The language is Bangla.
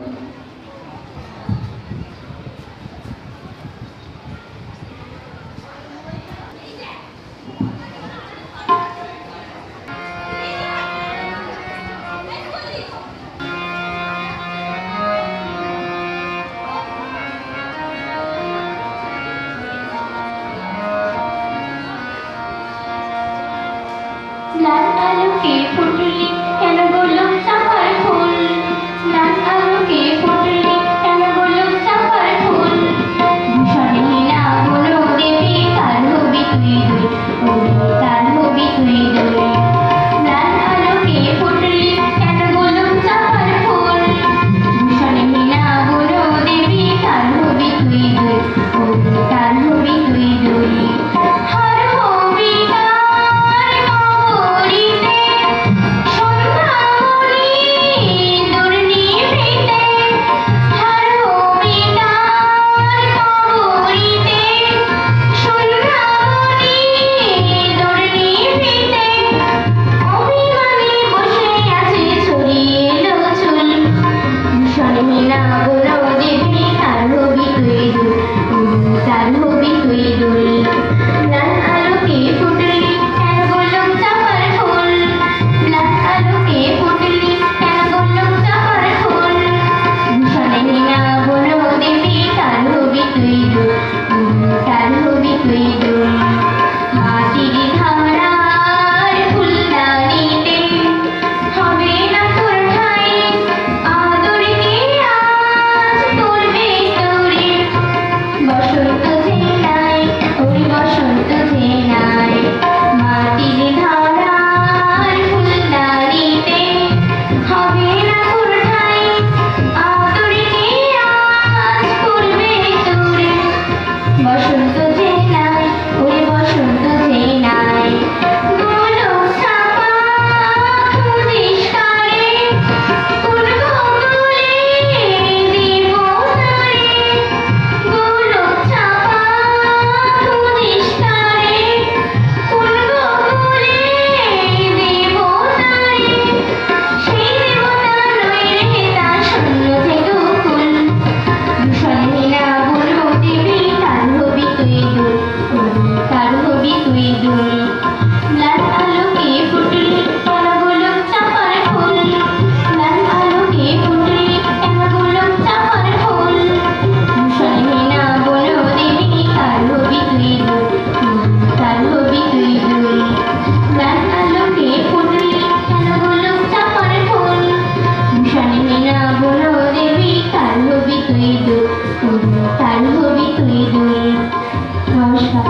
লাল আলোকে ফুটলি কেন গোলাপ চাঁপার ফুল, লাল আলোকে ফুটলি কেন গোলাপ চাঁপার ফুল, ভূষণহীনা বলো দেবী কার হবি তুই দুই, কার হবি তুই দুই। লাল আলোকে ফুটলি কেন গোলাপ চাঁপার ফুল, ভূষণহীনা বলো দেবী কার হবি তুই দুই, কার হবি তুই দুই। তার হবি তুই দুই। নমস্কার।